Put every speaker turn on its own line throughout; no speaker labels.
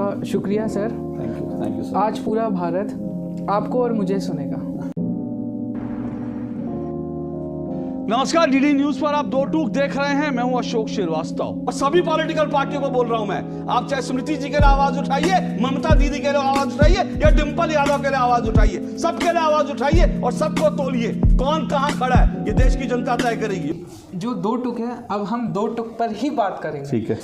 आपका शुक्रिया sir.
Thank you sir.
आज पूरा भारत आपको और मुझे सुनेगा।
नमस्कार, डीडी न्यूज पर आप दो टूक देख रहे हैं। मैं हूं अशोक श्रीवास्तव और सभी पॉलिटिकल पार्टियों को बोल रहा हूं मैं, आप चाहे स्मृति जी के लिए आवाज उठाइए, ममता दीदी के लिए आवाज उठाइए या डिंपल यादव के लिए आवाज उठाइए, सबके लिए आवाज उठाइए और सबको तोलिए कौन कहां खड़ा है, ये देश की जनता तय करेगी।
जो दो टुक है, अब हम दो टुक पर ही बात करेंगे।
ठीक है।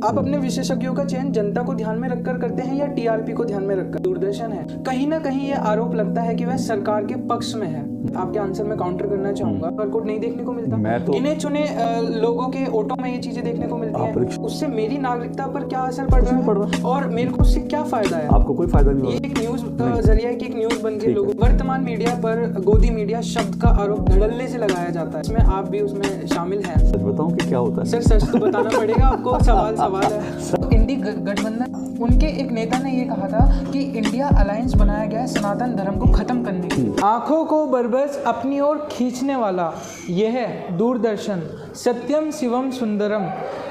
आप अपने विशेषज्ञों का चयन जनता को ध्यान में रखकर करते हैं या टीआरपी को ध्यान में रखकर? दूरदर्शन है, कहीं ना कहीं ये आरोप लगता है कि वह सरकार के पक्ष में है। आपके आंसर में काउंटर करना चाहूंगा। कोड नहीं देखने को मिलता, गिने चुने लोगों के वोटों में ये चीजें देखने को मिलती हैं। उससे मेरी नागरिकता पर क्या असर पड़ रहा है और मेरे को उससे क्या फायदा है?
आपको कोई फायदा नहीं।
ये एक न्यूज का जरिया है कि एक न्यूज बन के लोगों वर्तमान मीडिया पर गोदी मीडिया शब्द का आरोप धड़ल्ले से लगाया जाता है। इसमें आप भी उसमें शामिल हैं।
सच बताऊं कि क्या होता है?
सर सच तो बताना पड़ेगा आपको। सवाल है। इंडी गठबंधन, उनके एक नेता ने ये कहा था कि इंडिया अलायंस बनाया गया है सनातन धर्म को खत्म करने के लिए। आंखों को बरबस अपनी ओर खींचने वाला यह है दूरदर्शन, सत्यम शिवम सुंदरम,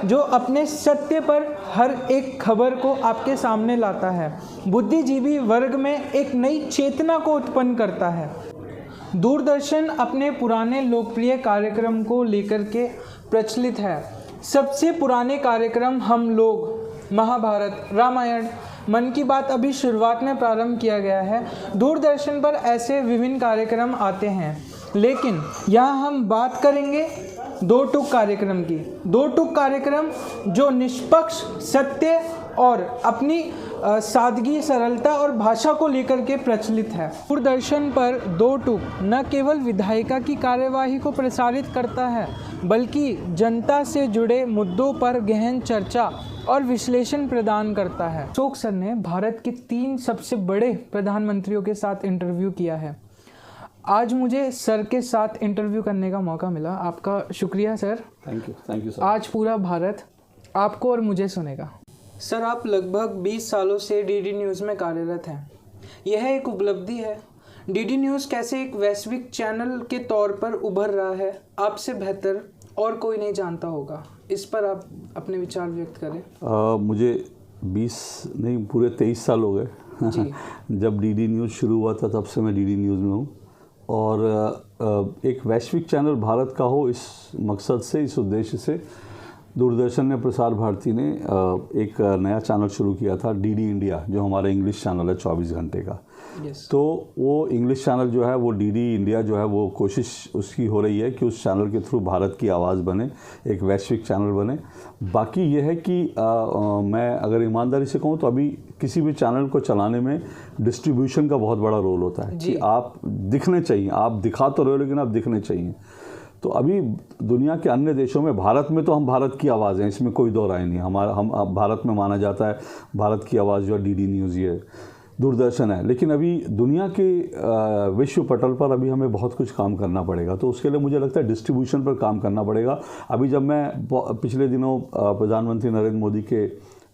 जो अपने सत्य पर हर एक खबर को आपके सामने लाता है, बुद्धिजीवी वर्ग में एक नई चेतना को उत्पन्न करता है। दूरदर्शन अपने पुराने लोकप्रिय कार्यक्रम को लेकर के प्रचलित है। सबसे पुराने कार्यक्रम हम लोग, महाभारत, रामायण, मन की बात अभी शुरुआत में प्रारंभ किया गया है। दूरदर्शन पर ऐसे विभिन्न कार्यक्रम आते हैं, लेकिन यहाँ हम बात करेंगे दो टुक कार्यक्रम की। दो टुक कार्यक्रम जो निष्पक्ष, सत्य और अपनी सादगी, सरलता और भाषा को लेकर के प्रचलित है। दूरदर्शन पर दो टुक न केवल विधायिका की कार्यवाही को प्रसारित करता है, बल्कि जनता से जुड़े मुद्दों पर गहन चर्चा और विश्लेषण प्रदान करता है। अशोक सर ने भारत के 3 सबसे बड़े प्रधानमंत्रियों के साथ इंटरव्यू किया है। आज मुझे सर के साथ इंटरव्यू करने का मौका मिला। आपका शुक्रिया सर।
Thank you sir.
आज पूरा भारत आपको और मुझे सुनेगा। सर, आप लगभग 20 सालों से डीडी न्यूज़ में कार्यरत हैं। यह एक उपलब्धि है। डीडी न्यूज़ कैसे एक वैश्विक चैनल के तौर पर उभर रहा है, आपसे बेहतर और कोई नहीं जानता होगा। इस पर आप अपने विचार व्यक्त करें।
मुझे 20 नहीं पूरे 23 साल हो गए जब डीडी न्यूज़ शुरू हुआ था, तब से मैं डीडी न्यूज़ में हूँ। और एक वैश्विक चैनल भारत का हो, इस मकसद से, इस उद्देश्य से दूरदर्शन ने, प्रसार भारती ने एक नया चैनल शुरू किया था, डीडी इंडिया, जो हमारा इंग्लिश चैनल है 24 घंटे का। तो वो इंग्लिश चैनल जो है, वो डीडी इंडिया जो है, वो कोशिश उसकी हो रही है कि उस चैनल के थ्रू भारत की आवाज़ बने, एक वैश्विक चैनल बने। बाकी ये है कि मैं अगर ईमानदारी से कहूँ तो अभी किसी भी चैनल को चलाने में डिस्ट्रीब्यूशन का बहुत बड़ा रोल होता है कि आप दिखने चाहिए। आप दिखा तो रहे हो, लेकिन आप दिखने चाहिए। तो अभी दुनिया के अन्य देशों में, भारत में तो हम भारत की आवाज़ हैं, इसमें कोई दो राय नहीं। हम भारत में माना जाता है भारत की आवाज़ जो है डीडी न्यूज़, ये दूरदर्शन है। लेकिन अभी दुनिया के विश्व पटल पर अभी हमें बहुत कुछ काम करना पड़ेगा। तो उसके लिए मुझे लगता है डिस्ट्रीब्यूशन पर काम करना पड़ेगा। अभी जब मैं पिछले दिनों प्रधानमंत्री नरेंद्र मोदी के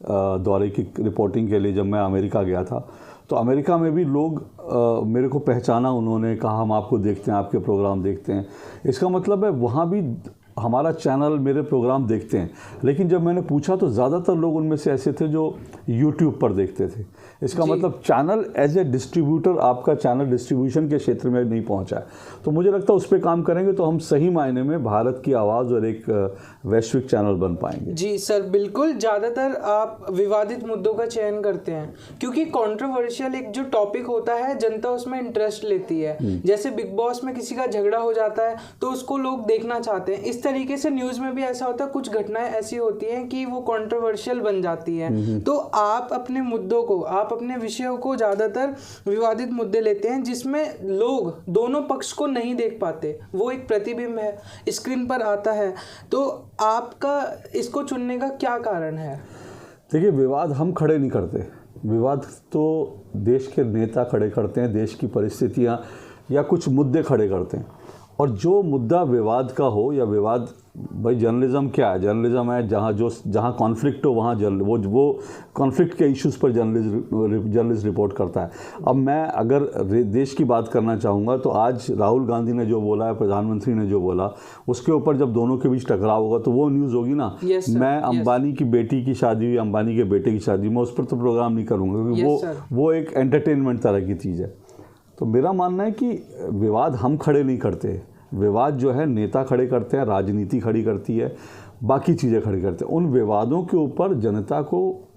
दौरे की रिपोर्टिंग के लिए जब मैं अमेरिका गया था, तो अमेरिका में भी लोग मेरे को पहचाना, उन्होंने कहा हम आपको देखते हैं, आपके प्रोग्राम देखते हैं। इसका मतलब है वहाँ भी हमारा चैनल, मेरे प्रोग्राम देखते हैं। लेकिन जब मैंने पूछा तो ज़्यादातर लोग उनमें से ऐसे थे जो यूट्यूब पर देखते थे। इसका मतलब चैनल एज ए डिस्ट्रीब्यूटर, आपका चैनल डिस्ट्रीब्यूशन के क्षेत्र में नहीं पहुंचा है। तो मुझे लगता है उस पर काम करेंगे तो हम सही मायने में भारत की आवाज़ और एक वैश्विक चैनल बन पाएंगे।
जी सर, बिल्कुल। ज़्यादातर आप विवादित मुद्दों का चयन करते हैं क्योंकि कंट्रोवर्शियल एक जो टॉपिक होता है, जनता उसमें इंटरेस्ट लेती है। जैसे बिग बॉस में किसी का झगड़ा हो जाता है तो उसको लोग देखना चाहते हैं। इस तरीके से न्यूज़ में भी ऐसा होता है, कुछ घटनाएं ऐसी होती हैं कि वो कंट्रोवर्शियल बन जाती हैं। तो आप अपने मुद्दों को, आप अपने विषयों को ज़्यादातर विवादित मुद्दे लेते हैं जिसमें लोग दोनों पक्ष को नहीं देख पाते। वो एक प्रतिबिंब है, स्क्रीन पर आता है। तो आपका इसको चुनने का क्या कारण है?
देखिए, विवाद हम खड़े नहीं करते, विवाद तो देश के नेता खड़े करते हैं, देश की परिस्थितियाँ या कुछ मुद्दे खड़े करते हैं। और जो मुद्दा विवाद का हो या विवाद, भाई जर्नलिज्म क्या है? जर्नलिज्म है जहाँ कॉन्फ्लिक्ट हो वहाँ वो कॉन्फ्लिक्ट के इश्यूज़ पर जर्नलिस्ट रिपोर्ट करता है। अब मैं अगर देश की बात करना चाहूँगा तो आज राहुल गांधी ने जो बोला है, प्रधानमंत्री ने जो बोला, उसके ऊपर जब दोनों के बीच टकराव होगा तो वो न्यूज़ होगी ना। मैं अंबानी की बेटी की शादी हुई, अंबानी के बेटे की शादी, मैं उस पर तो प्रोग्राम नहीं करूँगा क्योंकि वो एक एंटरटेनमेंट तरह की चीज़ है। तो मेरा मानना है कि विवाद हम खड़े नहीं करते, विवाद जो है नेता खड़े करते हैं, राजनीति खड़ी करती है, बाकी चीज़ें खड़ी करते हैं। उन विवादों के ऊपर जनता को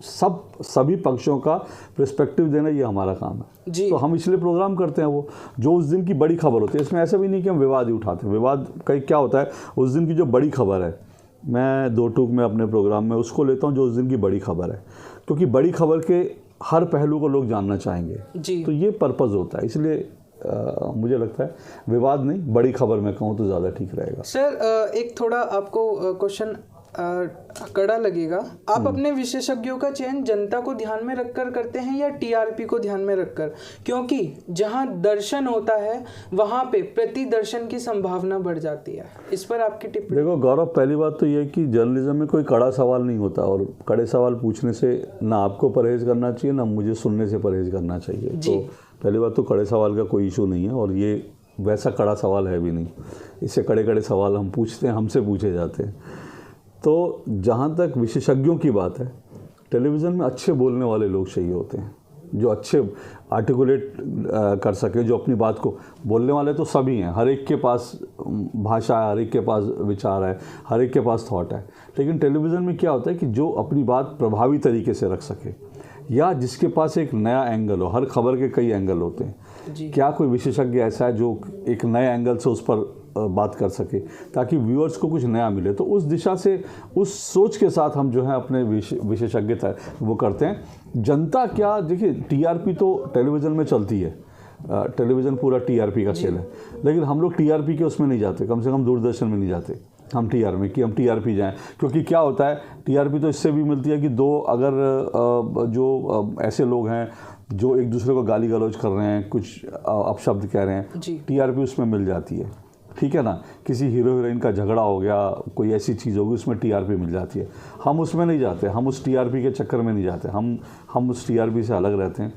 सभी पक्षों का पर्सपेक्टिव देना ये हमारा काम है जी। तो हम इसलिए प्रोग्राम करते हैं वो जो उस दिन की बड़ी खबर होती है। इसमें ऐसा भी नहीं कि हम विवाद ही उठाते हैं। विवाद का क्या होता है, उस दिन की जो बड़ी खबर है, मैं दो टूक में अपने प्रोग्राम में उसको लेता हूँ जो उस दिन की बड़ी खबर है, क्योंकि बड़ी खबर के हर पहलू को लोग जानना चाहेंगे जी। तो ये पर्पज़ होता है, इसलिए मुझे लगता है विवाद नहीं, बड़ी खबर मैं कहूँ तो ज़्यादा ठीक रहेगा।
सर एक थोड़ा आपको क्वेश्चन कड़ा लगेगा, आप अपने विशेषज्ञों का चयन जनता को ध्यान में रखकर करते हैं या टीआरपी को ध्यान में रखकर? क्योंकि जहां दर्शन होता है वहां पे प्रतिदर्शन की संभावना बढ़ जाती है। इस पर आपकी टिप्पणी?
देखो गौरव, पहली बात तो ये कि जर्नलिज्म में कोई कड़ा सवाल नहीं होता, और कड़े सवाल पूछने से ना आपको परहेज करना चाहिए ना मुझे सुनने से परहेज करना चाहिए। तो पहली बात तो कड़े सवाल का कोई इशू नहीं है, और ये वैसा कड़ा सवाल है भी नहीं। इससे कड़े सवाल हम पूछते हैं, हमसे पूछे जाते हैं। तो जहाँ तक विशेषज्ञों की बात है, टेलीविज़न में अच्छे बोलने वाले लोग चाहिए होते हैं, जो अच्छे आर्टिकुलेट कर सके, जो अपनी बात को बोलने वाले तो सभी हैं, हर एक के पास भाषा है, हर एक के पास विचार है, हर एक के पास थॉट है। लेकिन टेलीविज़न में क्या होता है कि जो अपनी बात प्रभावी तरीके से रख सके, या जिसके पास एक नया एंगल हो। हर खबर के कई एंगल होते हैं, क्या कोई विशेषज्ञ ऐसा है जो एक नए एंगल से उस पर बात कर सके ताकि व्यूअर्स को कुछ नया मिले। तो उस दिशा से, उस सोच के साथ हम जो है अपने विशेषज्ञता वो करते हैं। जनता क्या, देखिए टीआरपी तो टेलीविज़न में चलती है, टेलीविज़न पूरा टीआरपी का खेल है, लेकिन हम लोग टीआरपी के उसमें नहीं जाते, कम से कम दूरदर्शन में नहीं जाते हम हम टीआरपी जाएं। क्योंकि क्या होता है, टीआरपी तो इससे भी मिलती है कि जो ऐसे लोग हैं जो एक दूसरे को गाली गलौज कर रहे हैं, कुछ अपशब्द कह रहे हैं, टीआरपी उसमें मिल जाती है, ठीक है ना। किसी हीरो हीरोइन का झगड़ा हो गया, कोई ऐसी चीज़ होगी, उसमें टीआरपी मिल जाती है। हम उसमें नहीं जाते, हम उस टीआरपी के चक्कर में नहीं जाते, हम उस टीआरपी से अलग रहते हैं।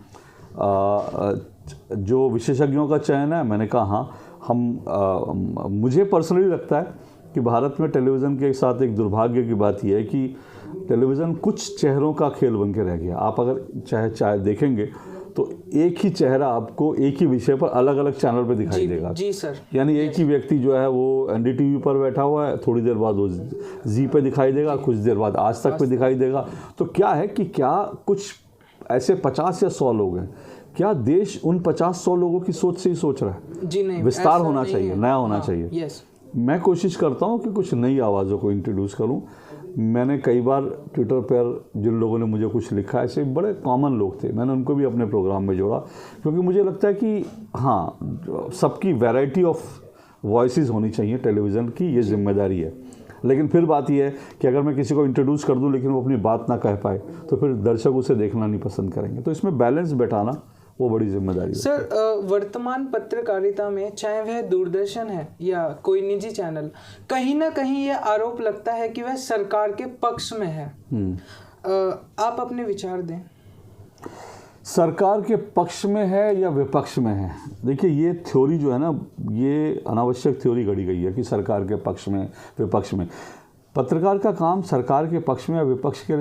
जो विशेषज्ञों का चयन है, मैंने कहा हाँ, मुझे पर्सनली लगता है कि भारत में टेलीविज़न के साथ एक दुर्भाग्य की बात यह है कि टेलीविज़न कुछ चेहरों का खेल बन के रह गया। आप अगर चाहे देखेंगे तो एक ही चेहरा आपको एक ही विषय पर अलग अलग चैनल पर दिखाई देगा
जी सर।
यानी एक ही व्यक्ति जो है वो एनडीटीवी पर बैठा हुआ है, थोड़ी देर बाद वो जी पे दिखाई देगा, कुछ देर बाद आज तक पे दिखाई देगा। तो क्या है कि क्या कुछ ऐसे 50 या 100 लोग हैं, क्या देश उन 50-100 लोगों की सोच से ही सोच रहा है?
जी नहीं,
विस्तार होना चाहिए, नया होना चाहिए।
यस,
मैं कोशिश करता हूँ कि कुछ नई आवाज़ों को इंट्रोड्यूस करूँ। मैंने कई बार ट्विटर पर जिन लोगों ने मुझे कुछ लिखा, ऐसे बड़े कॉमन लोग थे, मैंने उनको भी अपने प्रोग्राम में जोड़ा, क्योंकि मुझे लगता है कि हाँ, सबकी वैरायटी ऑफ वॉइसेस होनी चाहिए टेलीविज़न की, ये जिम्मेदारी है। लेकिन फिर बात यह है कि अगर मैं किसी को इंट्रोड्यूस कर दूं लेकिन वो अपनी बात ना कह पाए तो फिर दर्शक उसे देखना नहीं पसंद करेंगे। तो इसमें बैलेंस बैठाना वो बड़ी जिम्मेदारी है।
सर, वर्तमान पत्रकारिता में चाहे वह दूरदर्शन है या कोई निजी चैनल, कहीं ना कहीं ये आरोप लगता है कि वह सरकार के पक्ष में है। आप अपने विचार दें।
सरकार के पक्ष में है या विपक्ष में है? देखिए, ये थ्योरी जो है ना, ये अनावश्यक थ्योरी गढ़ी गई है कि सरकार के पक्ष में, विपक्ष में। पत्रकार का काम सरकार के पक्ष में या विपक्ष के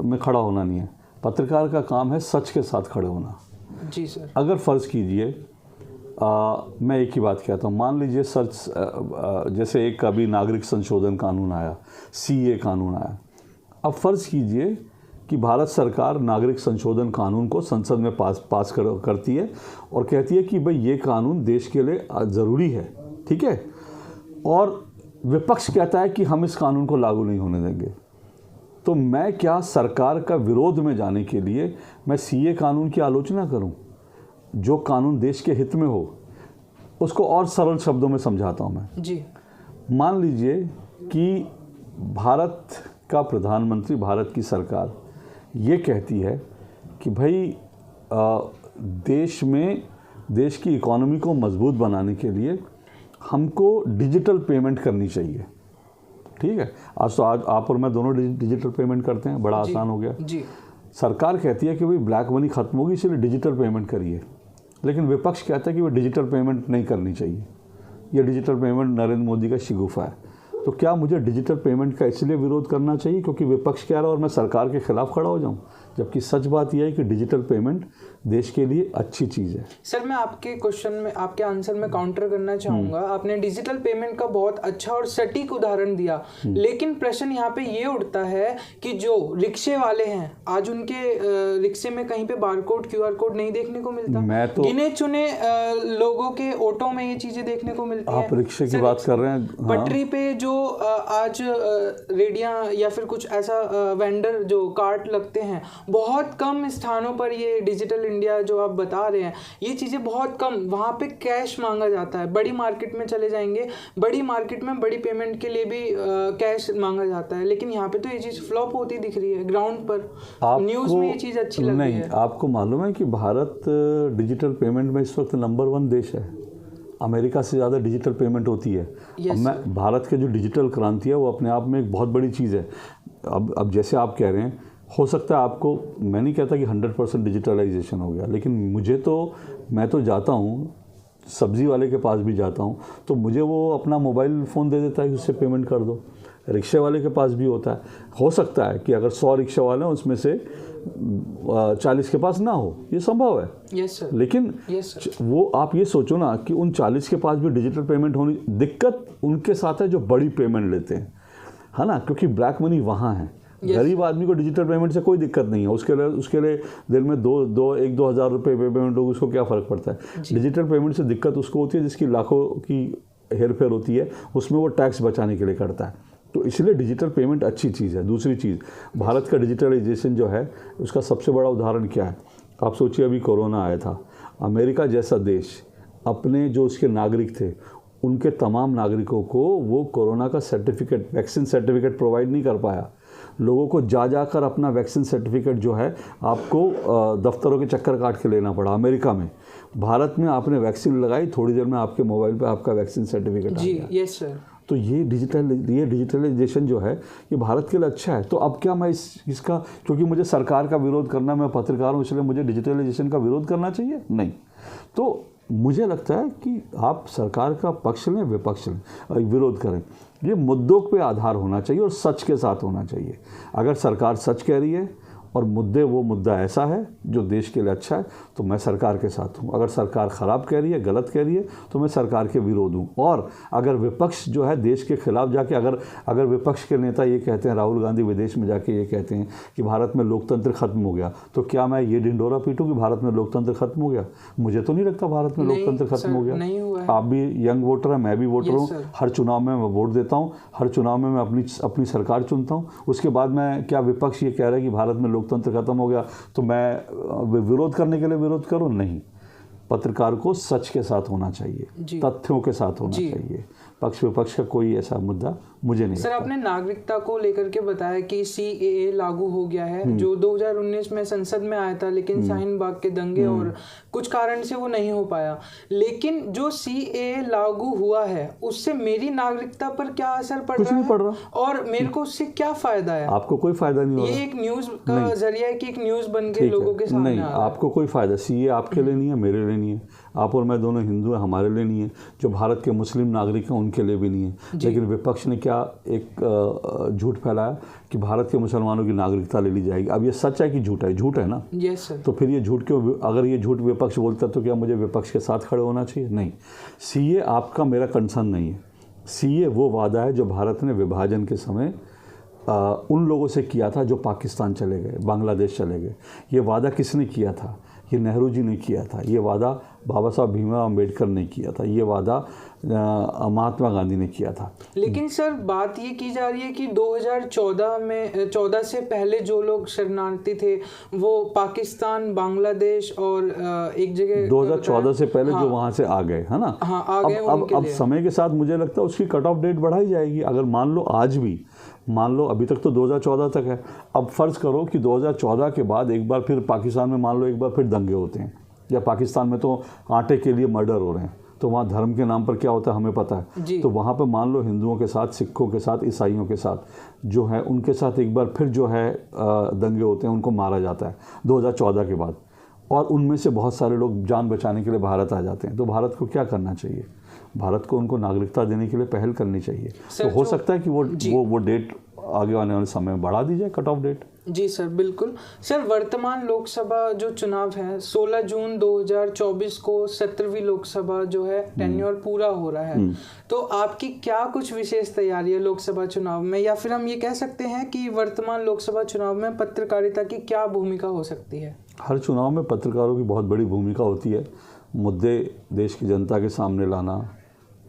में खड़ा होना नहीं है। पत्रकार का काम है सच के साथ खड़े होना।
जी सर।
अगर फ़र्ज़ कीजिए, मैं एक ही बात कहता हूँ, मान लीजिए जैसे एक अभी नागरिक संशोधन कानून आया, सीए कानून आया। अब फ़र्ज़ कीजिए कि भारत सरकार नागरिक संशोधन कानून को संसद में पास करती है और कहती है कि भाई ये कानून देश के लिए ज़रूरी है, ठीक है, और विपक्ष कहता है कि हम इस कानून को लागू नहीं होने देंगे। तो मैं क्या सरकार का विरोध में जाने के लिए मैं सीए कानून की आलोचना करूं? जो कानून देश के हित में हो उसको और सरल शब्दों में समझाता हूं मैं
जी। मान
लीजिए कि भारत का प्रधानमंत्री, भारत की सरकार ये कहती है कि भाई देश की इकोनॉमी को मजबूत बनाने के लिए हमको डिजिटल पेमेंट करनी चाहिए। ठीक है, आज तो आज आप और मैं दोनों डिजिटल पेमेंट करते हैं, बड़ा आसान हो गया
जी।
सरकार कहती है कि भाई ब्लैक मनी खत्म होगी इसलिए डिजिटल पेमेंट करिए, लेकिन विपक्ष कहता है कि वो डिजिटल पेमेंट नहीं करनी चाहिए, ये डिजिटल पेमेंट नरेंद्र मोदी का शिगुफा है। तो क्या मुझे डिजिटल पेमेंट का इसलिए विरोध करना चाहिए क्योंकि विपक्ष कह रहा है और मैं सरकार के खिलाफ खड़ा हो जाऊं? जबकि सच बात यह है कि डिजिटल पेमेंट देश के लिए अच्छी चीज़ है।
सर मैं आपके क्वेश्चन में, आपके आंसर में काउंटर करना चाहूँगा। आपने डिजिटल पेमेंट का बहुत अच्छा और सटीक उदाहरण दिया, लेकिन प्रश्न यहाँ पे ये उठता है कि जो रिक्शे वाले हैं आज उनके रिक्शे में कहीं पे बारकोड QR कोड नहीं देखने को मिलता।
मैं तो
गिने चुने लोगों के ऑटो में ये चीज़ें देखने को मिलती हैं।
आप रिक्शे की बात कर रहे हैं,
पटरी पे जो आज रेडियां या फिर कुछ ऐसा वेंडर जो कार्ट लगते हैं, बहुत कम स्थानों पर ये डिजिटल इंडिया जो आप बता रहे हैं ये चीज़ें बहुत कम, वहाँ पे कैश मांगा जाता है। बड़ी मार्केट में चले जाएंगे, बड़ी मार्केट में बड़ी पेमेंट के लिए भी कैश मांगा जाता है, लेकिन यहाँ पे तो ये चीज़ फ्लॉप होती दिख रही है ग्राउंड पर। न्यूज़ में ये चीज़ अच्छी लग रही है।
नहीं, आपको मालूम है कि भारत डिजिटल पेमेंट में इस वक्त नंबर 1 देश है। अमेरिका से ज़्यादा डिजिटल पेमेंट होती है। अब मैं भारत के जो डिजिटल क्रांति है वो अपने आप में एक बहुत बड़ी चीज़ है। अब जैसे आप कह रहे हैं, हो सकता है आपको, मैं नहीं कहता कि 100% डिजिटलाइजेशन हो गया, लेकिन मैं तो जाता हूँ सब्ज़ी वाले के पास भी जाता हूँ तो मुझे वो अपना मोबाइल फ़ोन दे देता है कि उससे पेमेंट कर दो। रिक्शे वाले के पास भी होता है। हो सकता है कि अगर 100 रिक्शा वाले हैं उसमें से 40 के पास ना हो, ये संभव है।
Yes sir.
लेकिन वो आप ये सोचो ना कि उन 40 के पास भी डिजिटल पेमेंट होनी, दिक्कत उनके साथ है जो बड़ी पेमेंट लेते हैं, है ना, क्योंकि ब्लैक मनी वहाँ है। गरीब आदमी को डिजिटल पेमेंट से कोई दिक्कत नहीं है, उसके लिए दिन में 2,000 रुपये पेमेंट होगी, उसको क्या फ़र्क पड़ता है। डिजिटल पेमेंट से दिक्कत उसको होती है जिसकी लाखों की हेरफेर होती है, उसमें वो टैक्स बचाने के लिए करता है। तो इसलिए डिजिटल पेमेंट अच्छी चीज़ है। दूसरी चीज़, भारत का डिजिटलाइजेशन जो है उसका सबसे बड़ा उदाहरण क्या है? आप सोचिए, अभी कोरोना आया था, अमेरिका जैसा देश अपने जो उसके नागरिक थे उनके तमाम नागरिकों को वो कोरोना का सर्टिफिकेट, वैक्सीन सर्टिफिकेट प्रोवाइड नहीं कर पाया। लोगों को जाकर अपना वैक्सीन सर्टिफिकेट जो है आपको दफ्तरों के चक्कर काट के लेना पड़ा। अमेरिका में, भारत में आपने वैक्सीन लगाई, थोड़ी देर में आपके मोबाइल पे आपका वैक्सीन सर्टिफिकेट आ गया।
Yes sir.
तो ये डिजिटलाइजेशन जो है ये भारत के लिए अच्छा है। तो अब क्या मैं इसका, क्योंकि मुझे सरकार का विरोध करना, मैं पत्रकार हूँ इसलिए मुझे डिजिटलाइजेशन का विरोध करना चाहिए? नहीं। तो मुझे लगता है कि आप सरकार का पक्ष लें, विपक्ष लें, विरोध करें, ये मुद्दों पे आधार होना चाहिए और सच के साथ होना चाहिए। अगर सरकार सच कह रही है और वो मुद्दा ऐसा है जो देश के लिए अच्छा है तो मैं सरकार के साथ हूँ। अगर सरकार ख़राब कह रही है, गलत कह रही है तो मैं सरकार के विरोध हूँ। और अगर विपक्ष जो है देश के खिलाफ जाके, अगर विपक्ष के नेता ये कहते हैं, राहुल गांधी विदेश में जाके ये कहते हैं कि भारत में लोकतंत्र खत्म हो गया, तो क्या मैं ये ढिंडोरा पीटूँ कि भारत में लोकतंत्र खत्म हो गया? मुझे तो नहीं लगता भारत में लोकतंत्र खत्म हो गया। आप भी यंग वोटर हैं, मैं भी वोटर हूँ। हर चुनाव में मैं वोट देता हूँ, हर चुनाव में मैं अपनी सरकार चुनता हूँ। उसके बाद मैं, क्या विपक्ष ये कह रहा है कि भारत में लोकतंत्र खत्म हो गया तो मैं विरोध करने के लिए विरोध करूं? नहीं। पत्रकार को सच के साथ होना चाहिए, तथ्यों के साथ होना चाहिए। पक्ष विपक्ष का कोई ऐसा मुद्दा मुझे नहीं।
सर, आपने नागरिकता को लेकर के बताया कि CAA लागू हो गया है, जो 2019 में संसद में आया था, लेकिन शाहीन बाग के दंगे और कुछ कारण से वो नहीं हो पाया। लेकिन जो CAA लागू हुआ है उससे मेरी नागरिकता पर क्या असर पड़ रहा है?
कुछ नहीं पड़ रहा।
और मेरे को उससे क्या फायदा है?
आपको कोई फायदा नहीं हो रहा।
ये एक न्यूज का जरिया है कि एक न्यूज बन के लोगों के सामने
नहीं, आपको कोई फायदा। CAA आपके लिए नहीं है, मेरे लिए नहीं है। आप और मैं दोनों हिंदू हैं, हमारे लिए नहीं है। जो भारत के मुस्लिम नागरिक हैं उनके लिए भी नहीं है। लेकिन विपक्ष ने क्या एक झूठ फैलाया कि भारत के मुसलमानों की नागरिकता ले ली जाएगी। अब ये सच है कि झूठ है? झूठ है ना।
Yes sir.
तो फिर ये झूठ क्यों? अगर ये झूठ विपक्ष बोलता तो क्या मुझे विपक्ष के साथ खड़े होना चाहिए? नहीं। CAA आपका मेरा कंसर्न नहीं है। CAA वो वादा है जो भारत ने विभाजन के समय उन लोगों से किया था जो पाकिस्तान चले गए, बांग्लादेश चले गए। ये वादा किसने किया था? ये नेहरू जी ने किया था। ये वादा बाबा साहब भीमराव अम्बेडकर ने किया था। ये वादा महात्मा गांधी ने किया था।
लेकिन सर, बात ये की जा रही है कि 2014 से पहले जो लोग शरणार्थी थे वो पाकिस्तान, बांग्लादेश और एक जगह
2014 से पहले जो वहाँ से आ गए, है ना।
हाँ, आ गए।
अब समय के साथ मुझे लगता है उसकी कट ऑफ डेट बढ़ाई जाएगी। अगर मान लो आज भी, मान लो अभी तक तो 2014 तक है, अब फ़र्ज़ करो कि 2014 के बाद एक बार फिर पाकिस्तान में मान लो एक बार फिर दंगे होते हैं, या पाकिस्तान में तो आटे के लिए मर्डर हो रहे हैं, तो वहाँ धर्म के नाम पर क्या होता है हमें पता है। तो वहाँ पर मान लो हिंदुओं के साथ, सिखों के साथ, ईसाइयों के साथ जो है उनके साथ एक बार फिर जो है दंगे होते हैं, उनको मारा जाता है 2014 के बाद, और उनमें से बहुत सारे लोग जान बचाने के लिए भारत आ जाते हैं। तो भारत को क्या करना चाहिए? भारत को उनको नागरिकता देने के लिए पहल करनी चाहिए। तो हो सकता है कि वो डेट आगे आने वाले समय में बढ़ा दी जाए, कट ऑफ डेट।
जी सर, बिल्कुल सर। वर्तमान लोकसभा जो चुनाव है 16 जून 2024 को 17वीं लोकसभा जो है टेन्योर पूरा हो रहा है। तो आपकी क्या कुछ विशेष तैयारी है लोकसभा चुनाव में, या फिर हम ये कह सकते हैं कि वर्तमान लोकसभा चुनाव में पत्रकारिता की क्या भूमिका हो सकती है?
हर चुनाव में पत्रकारों की बहुत बड़ी भूमिका होती है। मुद्दे देश की जनता के सामने लाना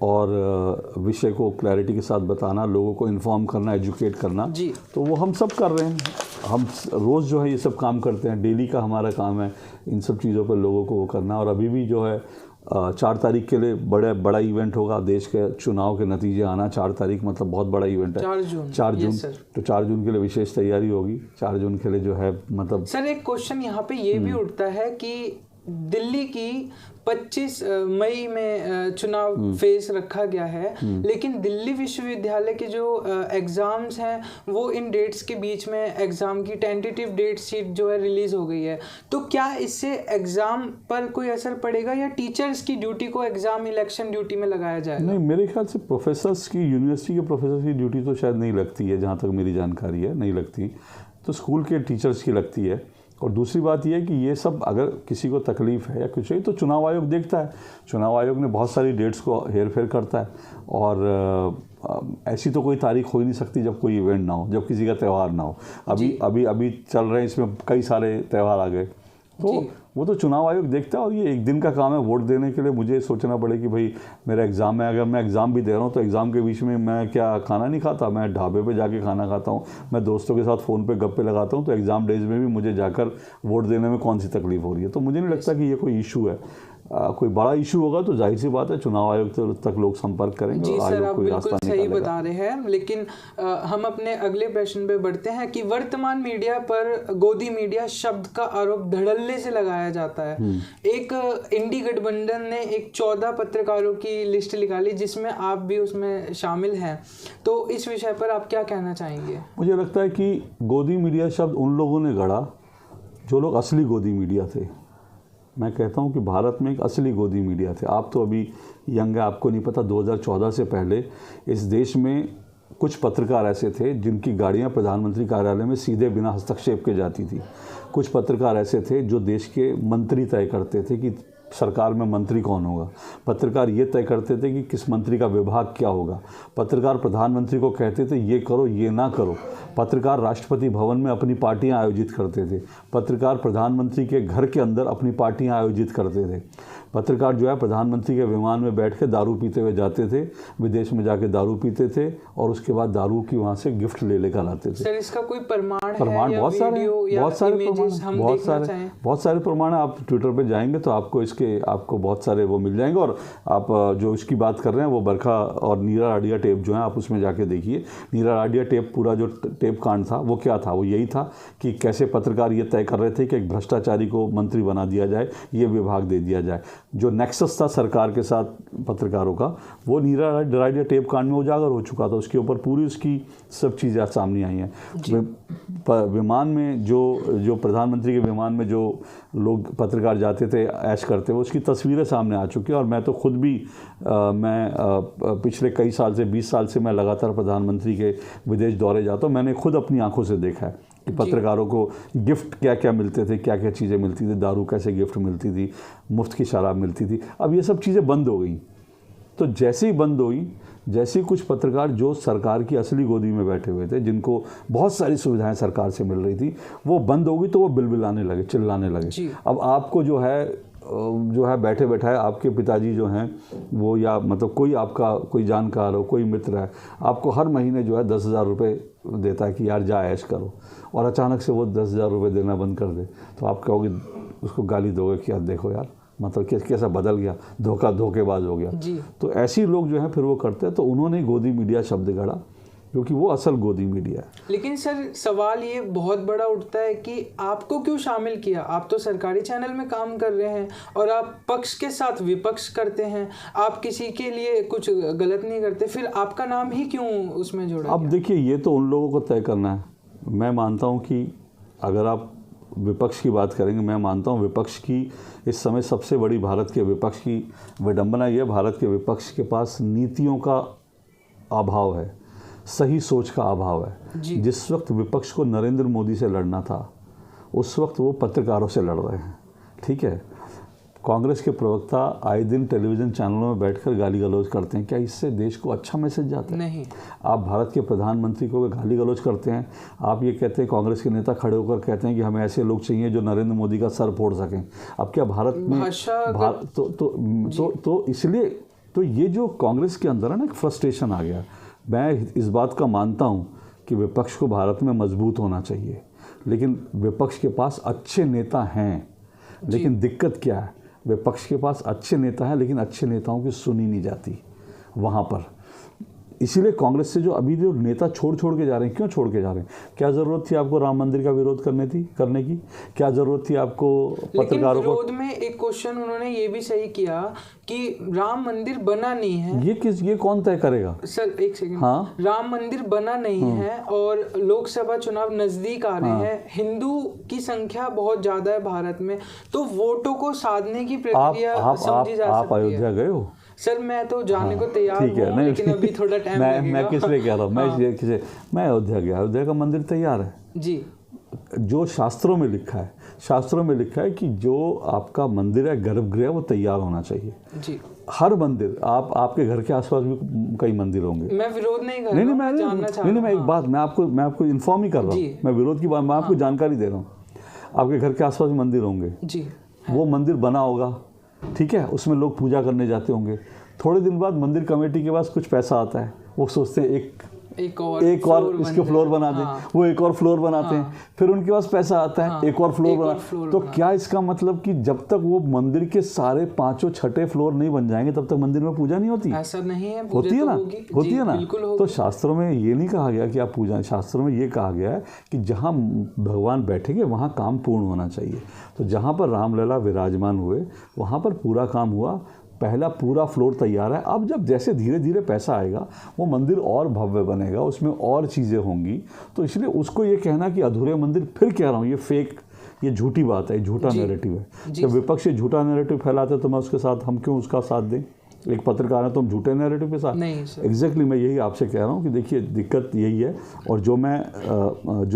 और विषय को क्लैरिटी के साथ बताना, लोगों को इन्फॉर्म करना, एजुकेट करना।
जी।
तो वो हम सब कर रहे हैं। हम रोज़ जो है ये सब काम करते हैं, डेली का हमारा काम है इन सब चीज़ों पर लोगों को वो करना। और अभी भी जो है 4 तारीख के लिए बड़ा इवेंट होगा, देश के चुनाव के नतीजे आना। 4 तारीख मतलब बहुत बड़ा इवेंट है। 4 जून तो 4 जून के लिए विशेष तैयारी होगी। 4 जून के लिए जो है मतलब
सर एक क्वेश्चन यहाँ पे ये भी उठता है कि दिल्ली की 25 मई में चुनाव फेस रखा गया है, लेकिन दिल्ली विश्वविद्यालय के जो एग्जाम्स हैं वो इन डेट्स के बीच में एग्जाम की टेंटेटिव डेट शीट जो है रिलीज हो गई है। तो क्या इससे एग्जाम पर कोई असर पड़ेगा, या टीचर्स की ड्यूटी को एग्जाम इलेक्शन ड्यूटी में लगाया जाएगा?
नहीं, मेरे ख्याल से प्रोफेसर्स की, यूनिवर्सिटी के प्रोफेसर्स की ड्यूटी तो शायद नहीं लगती है, जहाँ तक मेरी जानकारी है नहीं लगती। तो स्कूल के टीचर्स की लगती है। और दूसरी बात यह है कि ये सब अगर किसी को तकलीफ है या कुछ चाहिए तो चुनाव आयोग देखता है। चुनाव आयोग ने बहुत सारी डेट्स को हेर फेर करता है, और ऐसी तो कोई तारीख हो ही नहीं सकती जब कोई इवेंट ना हो, जब किसी का त्यौहार ना हो। अभी चल रहे हैं, इसमें कई सारे त्यौहार आ गए, तो वो तो चुनाव आयोग देखता है। और ये एक दिन का काम है वोट देने के लिए। मुझे सोचना पड़े कि भाई मेरा एग्ज़ाम है, अगर मैं एग्ज़ाम भी दे रहा हूँ तो एग्ज़ाम के बीच में मैं क्या खाना नहीं खाता? मैं ढाबे पे जाके खाना खाता हूँ, मैं दोस्तों के साथ फ़ोन पे गप्पे लगाता हूँ। तो एग्ज़ाम डेज में भी मुझे जाकर वोट देने में कौन सी तकलीफ हो रही है? तो मुझे नहीं लगता कि ये कोई इशू है। कोई बड़ा इशू होगा तो जाहिर सी बात है चुनाव आयोग तक लोग संपर्क करेंगे।
जी सर, आप बिल्कुल सही बता रहे हैं। लेकिन हम अपने अगले प्रश्न पे बढ़ते हैं कि वर्तमान मीडिया पर गोदी मीडिया शब्द का आरोप धड़ल्ले से लगाया जाता है। एक इंडी गठबंधन ने एक 14 पत्रकारों की लिस्ट निकाली, जिसमें आप भी उसमें शामिल हैं। तो इस विषय पर आप क्या कहना चाहेंगे?
मुझे लगता है कि गोदी मीडिया शब्द उन लोगों ने गढ़ा जो लोग असली गोदी मीडिया थे। मैं कहता हूं कि भारत में एक असली गोदी मीडिया थे। आप तो अभी यंग है, आपको नहीं पता। 2014 से पहले इस देश में कुछ पत्रकार ऐसे थे जिनकी गाड़ियां प्रधानमंत्री कार्यालय में सीधे बिना हस्तक्षेप के जाती थी। कुछ पत्रकार ऐसे थे जो देश के मंत्री तय करते थे कि सरकार में मंत्री कौन होगा। पत्रकार ये तय करते थे कि किस मंत्री का विभाग क्या होगा। पत्रकार प्रधानमंत्री को कहते थे ये करो ये ना करो। पत्रकार राष्ट्रपति भवन में अपनी पार्टियां आयोजित करते थे। पत्रकार प्रधानमंत्री के घर के अंदर अपनी पार्टियां आयोजित करते थे। पत्रकार जो है प्रधानमंत्री के विमान में बैठ के दारू पीते हुए जाते थे, विदेश में जाके दारू पीते थे और उसके बाद दारू की वहाँ से गिफ्ट ले लेकर आते थे।
सर इसका कोई प्रमाण है?
बहुत सारे प्रमाण है। आप ट्विटर पे जाएंगे तो आपको बहुत सारे वो मिल जाएंगे। और आप जो इसकी बात कर रहे हैं वो बरखा और नीरा राडिया टेप जो है, आप उसमें जाके देखिए। नीरा राडिया टेप पूरा जो टेप कांड था वो क्या था? वो यही था कि कैसे पत्रकार ये तय कर रहे थे कि एक भ्रष्टाचारी को मंत्री बना दिया जाए, ये विभाग दे दिया जाए। जो नेक्सस था सरकार के साथ पत्रकारों का, वो नीरा राडिया टेप कांड में उजागर हो चुका था। उसके ऊपर पूरी उसकी सब चीज़ें सामने आई हैं। विमान में जो प्रधानमंत्री के विमान में जो लोग पत्रकार जाते थे ऐश करते हुए, उसकी तस्वीरें सामने आ चुकी हैं। और मैं तो खुद भी पिछले कई साल से 20 साल से मैं लगातार प्रधानमंत्री के विदेश दौरे जाता हूँ। मैंने खुद अपनी आंखों से देखा है कि पत्रकारों को गिफ्ट क्या क्या मिलते थे, क्या क्या चीज़ें मिलती थी, दारू कैसे गिफ्ट मिलती थी, मुफ्त की शराब मिलती थी। अब ये सब चीज़ें बंद हो गई। तो जैसे ही बंद हुई, जैसे कुछ पत्रकार जो सरकार की असली गोदी में बैठे हुए थे, जिनको बहुत सारी सुविधाएं सरकार से मिल रही थी, वो बंद हो गई तो वो बिलबिलाने लगे, चिल्लाने लगे। अब आपको जो है बैठे बैठाए आपके पिताजी जो हैं वो, या मतलब कोई आपका कोई जानकार हो, कोई मित्र है, आपको हर महीने जो है 10,000 रुपये देता है कि यार जा ऐश करो, और अचानक से वो 10,000 रुपये देना बंद कर दे, तो आप कहोगे, उसको गाली दोगे कि यार देखो यार, मतलब कैसा बदल गया, धोखेबाज हो गया। तो ऐसे लोग जो हैं फिर वो करते हैं। तो उन्होंने गोदी मीडिया शब्द गढ़ा क्योंकि वो असल गोदी मीडिया है।
लेकिन सर सवाल ये बहुत बड़ा उठता है कि आपको क्यों शामिल किया? आप तो सरकारी चैनल में काम कर रहे हैं और आप पक्ष के साथ विपक्ष करते हैं, आप किसी के लिए कुछ गलत नहीं करते, फिर आपका नाम ही क्यों उसमें जोड़ा?
अब देखिए, ये तो उन लोगों को तय करना है। मैं मानता हूँ कि अगर आप विपक्ष की बात करेंगे, मैं मानता हूँ विपक्ष की इस समय सबसे बड़ी भारत के विपक्ष की विडंबना ये, भारत के विपक्ष के पास नीतियों का अभाव है, सही सोच का अभाव है। जिस वक्त विपक्ष को नरेंद्र मोदी से लड़ना था, उस वक्त वो पत्रकारों से लड़ रहे हैं। ठीक है, कांग्रेस के प्रवक्ता आए दिन टेलीविज़न चैनलों में बैठकर गाली गलौज करते हैं। क्या इससे देश को अच्छा मैसेज जाता है?
नहीं।
आप भारत के प्रधानमंत्री को गाली गलौज करते हैं, आप ये कहते हैं, कांग्रेस के नेता खड़े होकर कहते हैं कि हमें ऐसे लोग चाहिए जो नरेंद्र मोदी का सर फोड़ सकें। अब क्या भारत में तो इसलिए तो ये जो कांग्रेस के अंदर है ना, एक फ्रस्ट्रेशन आ गया। मैं इस बात का मानता हूँ कि विपक्ष को भारत में मजबूत होना चाहिए, लेकिन विपक्ष के पास अच्छे नेता हैं। लेकिन दिक्कत क्या है, विपक्ष के पास अच्छे नेता हैं लेकिन अच्छे नेताओं की सुनी नहीं जाती वहाँ पर। इसीलिए कांग्रेस से जो अभी जो नेता छोड़ के जा रहे हैं, क्यों छोड़ के जा रहे हैं? क्या ज़रूरत थी आपको राम मंदिर का विरोध करने की? क्या ज़रूरत थी आपको पत्रकारों को?
विरोध में एक क्वेश्चन उन्होंने ये भी सही किया कि राम मंदिर बना नहीं है।
ये कौन तय करेगा?
सर एक सेकंड।
हाँ?
राम मंदिर बना नहीं है और लोकसभा चुनाव नजदीक आ रहे हैं, हिंदू की संख्या बहुत ज्यादा है भारत में, तो वोटों को साधने की प्रक्रिया समझी जा सकती है।
आप अयोध्या गए हो?
सर मैं तो जाने को तैयार
ठीक है,
हूँ, लेकिन अभी थोड़ा टाइम लगेगा।
मैं किस लिए कह रहा हूँ, मैं अयोध्या गया, अयोध्या का मंदिर तैयार है
जी।
जो शास्त्रों में लिखा है कि जो आपका मंदिर है, गर्भगृह, वो तैयार होना चाहिए जी। हर मंदिर, आपके घर के आसपास भी कई मंदिर होंगे।
मैं विरोध नहीं कर रहा हूं, मैं जानना चाह रहा हूं।
मैं एक बात, मैं आपको इन्फॉर्म ही कर रहा हूँ, मैं विरोध की बात, मैं आपको जानकारी दे रहा हूँ। आपके घर के आसपास मंदिर होंगे जी, वो मंदिर बना होगा, ठीक है, उसमें लोग पूजा करने जाते होंगे। थोड़े दिन बाद मंदिर कमेटी के पास कुछ पैसा आता है, वो सोचते हैं एक और इसके फ्लोर बना दें। वो एक और फ्लोर बनाते हैं, फिर उनके पास पैसा आता है, एक और फ्लोर तो क्या इसका मतलब कि जब तक वो मंदिर के सारे 5 छठे फ्लोर नहीं बन जाएंगे तब तक मंदिर में पूजा नहीं होती?
ऐसा नहीं है,
होती है ना। तो शास्त्रों में ये नहीं कहा गया कि आप पूजा, शास्त्रों में ये कहा गया है कि जहाँ भगवान बैठेंगे वहाँ काम पूर्ण होना चाहिए। तो जहाँ पर रामलला विराजमान हुए वहाँ पर पूरा काम हुआ, पहला पूरा फ्लोर तैयार है। अब जब जैसे धीरे धीरे पैसा आएगा वो मंदिर और भव्य बनेगा, उसमें और चीज़ें होंगी। तो इसलिए उसको ये कहना कि अधूरे मंदिर, फिर कह रहा हूँ, ये फेक, ये झूठी बात है, झूठा नैरेटिव है। जब विपक्ष झूठा नैरेटिव फैलाते तो मैं उसके साथ, हम क्यों उसका साथ दें? एक पत्रकार है तो हम झूठे नैरेटिव के साथ? एग्जैक्टली मैं यही आपसे कह रहा हूँ कि देखिए दिक्कत यही है। और जो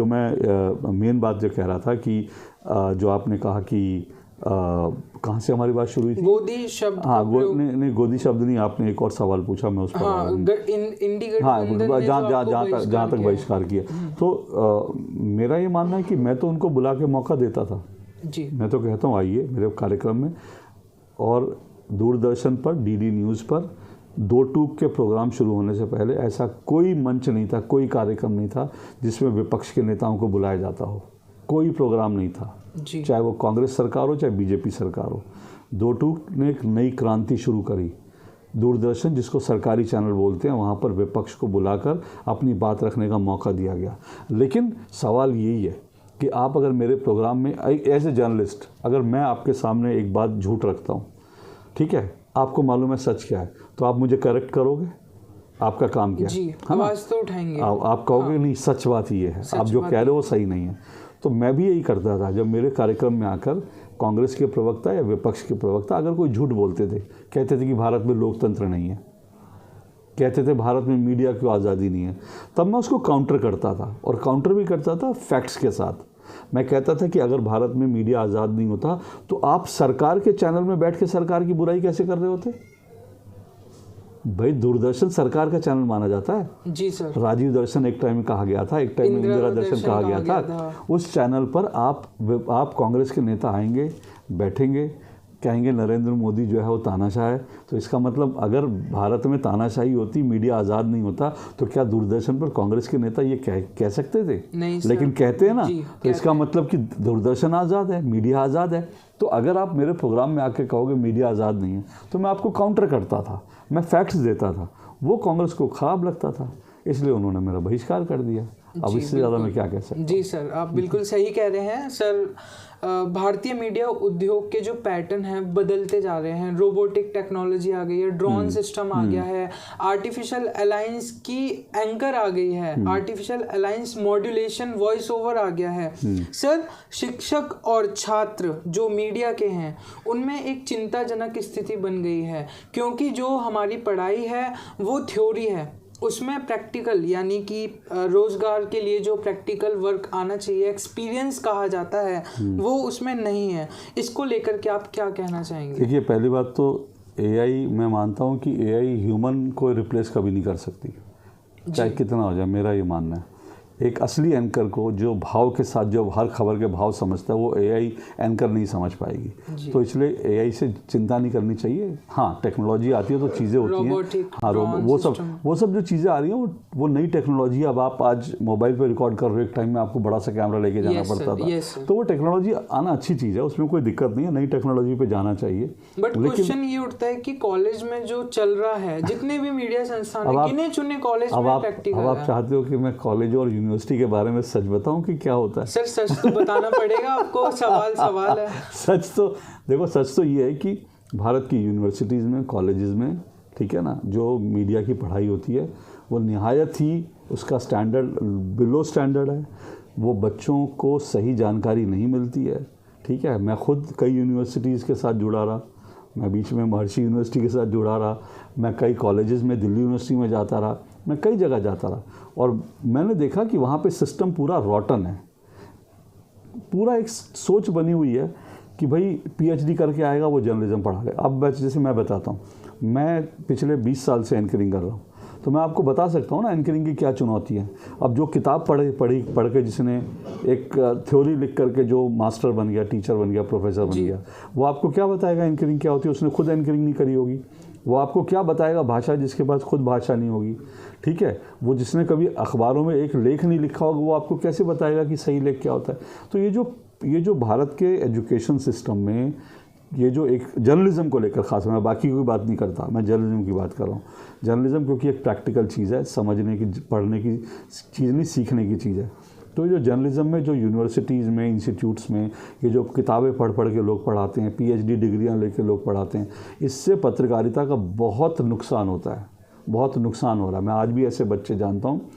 मैं मेन बात जो कह रहा था कि जो आपने कहा कि कहाँ से हमारी बात शुरू हुई थी? गोदी शब्द। हाँ, नहीं गोदी शब्द नहीं, आपने एक और सवाल पूछा, मैं उस पर जहाँ तक बहिष्कार किया। तो मेरा ये मानना है कि मैं तो उनको बुला के मौका देता था जी। मैं तो कहता हूँ आइए मेरे कार्यक्रम में, और दूरदर्शन पर, डीडी न्यूज़ पर 2 टूक के प्रोग्राम शुरू होने से पहले ऐसा कोई मंच नहीं था, कोई कार्यक्रम नहीं था जिसमें विपक्ष के नेताओं को बुलाया जाता हो। कोई प्रोग्राम नहीं था, चाहे वो कांग्रेस सरकार हो चाहे बीजेपी सरकार हो। 2 टूक ने एक नई क्रांति शुरू करी। दूरदर्शन, जिसको सरकारी चैनल बोलते हैं, वहाँ पर विपक्ष को बुलाकर अपनी बात रखने का मौका दिया गया। लेकिन सवाल यही है कि आप अगर मेरे प्रोग्राम में एज ए जर्नलिस्ट, अगर मैं आपके सामने एक बात झूठ रखता हूँ, ठीक है, आपको मालूम है सच क्या है, तो आप मुझे करेक्ट करोगे? आपका काम क्या है?
आवाज़ तो उठाएंगे।
आप कहोगे नहीं, सच बात ये है, आप जो कह रहे हो वो सही नहीं है। तो मैं भी यही करता था, जब मेरे कार्यक्रम में आकर कांग्रेस के प्रवक्ता या विपक्ष के प्रवक्ता अगर कोई झूठ बोलते थे, कहते थे कि भारत में लोकतंत्र नहीं है, कहते थे भारत में मीडिया की आज़ादी नहीं है, तब मैं उसको काउंटर करता था, और काउंटर भी करता था फैक्ट्स के साथ। मैं कहता था कि अगर भारत में मीडिया आज़ाद नहीं होता तो आप सरकार के चैनल में बैठ के सरकार की बुराई कैसे कर रहे होते? भाई, दूरदर्शन सरकार का चैनल माना जाता है जी सर। राजीव दर्शन एक टाइम में कहा गया था, एक टाइम में इंदिरा दर्शन कहा गया था। उस चैनल पर आप कांग्रेस के नेता आएंगे, बैठेंगे, कहेंगे नरेंद्र मोदी जो है वो तानाशाह है। तो इसका मतलब अगर भारत में तानाशाही होती, मीडिया आज़ाद नहीं होता, तो क्या दूरदर्शन पर कांग्रेस के नेता ये कह सकते थे? नहीं सर। लेकिन कहते हैं ना, तो इसका मतलब कि दूरदर्शन आज़ाद है, मीडिया आज़ाद है। तो अगर आप मेरे प्रोग्राम में आके कहोगे मीडिया आज़ाद नहीं है, तो मैं आपको काउंटर करता था, मैं फैक्ट्स देता था। वो कांग्रेस को ख़राब लगता था इसलिए उन्होंने मेरा बहिष्कार कर दिया। अब इससे ज़्यादा मैं क्या कह सकता हूँ।
जी सर, आप बिल्कुल सही कह रहे हैं सर। भारतीय मीडिया उद्योग के जो पैटर्न हैं बदलते जा रहे हैं। रोबोटिक टेक्नोलॉजी आ गई है, ड्रोन सिस्टम आ गया है, आर्टिफिशियल अलायंस की एंकर आ गई है, artificial alliance modulation voice over आ गया है। सर, शिक्षक और छात्र जो मीडिया के हैं उनमें एक चिंताजनक स्थिति बन गई है, क्योंकि जो हमारी पढ़ाई है वो थ्योरी है, उसमें प्रैक्टिकल यानी कि रोजगार के लिए जो प्रैक्टिकल वर्क आना चाहिए, एक्सपीरियंस कहा जाता है, वो उसमें नहीं है। इसको लेकर के आप क्या कहना चाहेंगे?
देखिए, पहली बात तो एआई, मैं मानता हूँ कि एआई ह्यूमन को रिप्लेस कभी नहीं कर सकती, चाहे कितना हो जाए, मेरा ये मानना है। एक असली एंकर को जो भाव के साथ जो हर खबर के भाव समझता है वो एआई एंकर नहीं समझ पाएगी। तो इसलिए एआई से चिंता नहीं करनी चाहिए। हाँ, टेक्नोलॉजी आती है तो चीज़ें होती हैं, हाँ वो सब जो चीज़ें आ रही हैं वो नई टेक्नोलॉजी। अब आप आज मोबाइल पे रिकॉर्ड कर रहे हो, एक टाइम में आपको बड़ा सा कैमरा लेके जाना पड़ता था, तो वो टेक्नोलॉजी आना अच्छी चीज़ है, उसमें कोई दिक्कत नहीं है, नई टेक्नोलॉजी पे जाना चाहिए।
बट क्वेश्चन ये उठता है कि कॉलेज में जो चल रहा है, जितने भी मीडिया संस्थान हैं, गिने चुने कॉलेज में प्रैक्टिकल है।
अब आप चाहते हो कि मैं कॉलेज और यूनिवर्सिटी के बारे में सच बताऊं कि क्या होता है?
सर, सच तो बताना पड़ेगा आपको, सवाल है।
सच तो देखो, सच तो ये है कि भारत की यूनिवर्सिटीज़ में, कॉलेजेस में, ठीक है ना, जो मीडिया की पढ़ाई होती है वो निहायत ही उसका स्टैंडर्ड बिलो स्टैंडर्ड है। वो बच्चों को सही जानकारी नहीं मिलती है, ठीक है। मैं खुद कई यूनिवर्सिटीज़ के साथ जुड़ा रहा, मैं बीच में महर्षि यूनिवर्सिटी के साथ जुड़ा रहा, मैं कई कॉलेजेस में, दिल्ली यूनिवर्सिटी में जाता रहा, मैं कई जगह जाता रहा, और मैंने देखा कि वहाँ पे सिस्टम पूरा रॉटन है। पूरा एक सोच बनी हुई है कि भाई पीएचडी करके आएगा वो जर्नलिज्म पढ़ा लेगा। अब जैसे मैं बताता हूँ, मैं पिछले 20 साल से एंकरिंग कर रहा हूँ, तो मैं आपको बता सकता हूँ ना एंकरिंग की क्या चुनौती है। अब जो किताब पढ़ के जिसने एक थ्योरी लिख करके जो मास्टर बन गया, टीचर बन गया, प्रोफेसर बन गया, वो आपको क्या बताएगा एंकरिंग क्या होती है? उसने खुद एंकरिंग नहीं करी होगी। वो आपको क्या बताएगा भाषा, जिसके पास खुद भाषा नहीं होगी, ठीक है। वो जिसने कभी अखबारों में एक लेख नहीं लिखा होगा, वो आपको कैसे बताएगा कि सही लेख क्या होता है? तो ये जो भारत के एजुकेशन सिस्टम में ये जो एक जर्नलिज्म को लेकर, खास मैं बाकी कोई बात नहीं करता, मैं जर्नलिज्म की बात कर रहा हूँ। जर्नलिज्म क्योंकि एक प्रैक्टिकल चीज़ है, समझने की, पढ़ने की चीज़ नहीं, सीखने की चीज़ है। तो जो जर्नलिज्म में जो यूनिवर्सिटीज़ में, इंस्टीट्यूट्स में ये जो किताबें पढ़ के लोग पढ़ाते हैं, पीएचडी डिग्रियां लेके लोग पढ़ाते हैं, इससे पत्रकारिता का बहुत नुकसान होता है, बहुत नुकसान हो रहा है। मैं आज भी ऐसे बच्चे जानता हूँ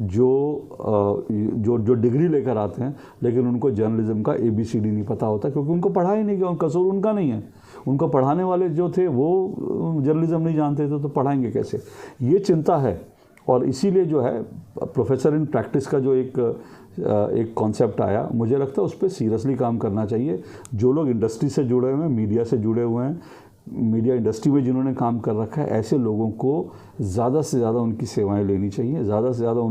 जो डिग्री लेकर आते हैं, लेकिन उनको जर्नलिज्म का ABCD नहीं पता होता, क्योंकि उनको पढ़ा ही नहीं गया, कसूर उनका नहीं है। उनको पढ़ाने वाले जो थे वो जर्नलिज्म नहीं जानते थे, तो पढ़ाएंगे कैसे? ये चिंता है। और इसीलिए जो है प्रोफेसर इन प्रैक्टिस का जो एक कॉन्सेप्ट आया, मुझे लगता है उस पर सीरियसली काम करना चाहिए। जो लोग इंडस्ट्री से जुड़े हुए हैं, मीडिया से जुड़े हुए हैं, मीडिया इंडस्ट्री में जिन्होंने काम कर रखा है, ऐसे लोगों को ज़्यादा से ज़्यादा उनकी सेवाएं लेनी चाहिए, ज़्यादा से ज़्यादा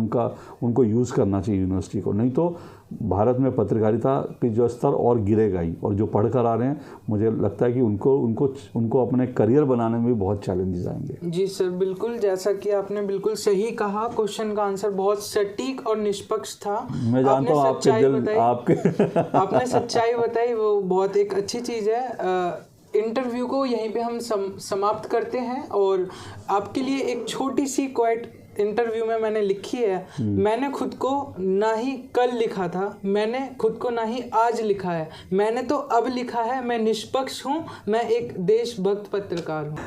उनको यूज़ करना चाहिए यूनिवर्सिटी को। नहीं तो भारत में पत्रकारिता की जो स्तर और गिरेगा ही। और जो पढ़ कर आ रहे हैं, मुझे लगता है कि उनको अपने करियर बनाने में भी बहुत चैलेंजेस आएंगे।
जी सर, बिल्कुल, जैसा कि आपने बिल्कुल सही कहा, क्वेश्चन का आंसर बहुत सटीक और निष्पक्ष था।
मैं जानता हूँ
आपने सच्चाई बताई, वो बहुत एक अच्छी चीज़ है। इंटरव्यू को यहीं पे हम समाप्त करते हैं, और आपके लिए एक छोटी सी क्वाइट इंटरव्यू में मैंने लिखी है। मैंने खुद को ना ही कल लिखा था, मैंने खुद को ना ही आज लिखा है, मैंने तो अब लिखा है। मैं निष्पक्ष हूँ, मैं एक देशभक्त पत्रकार हूँ।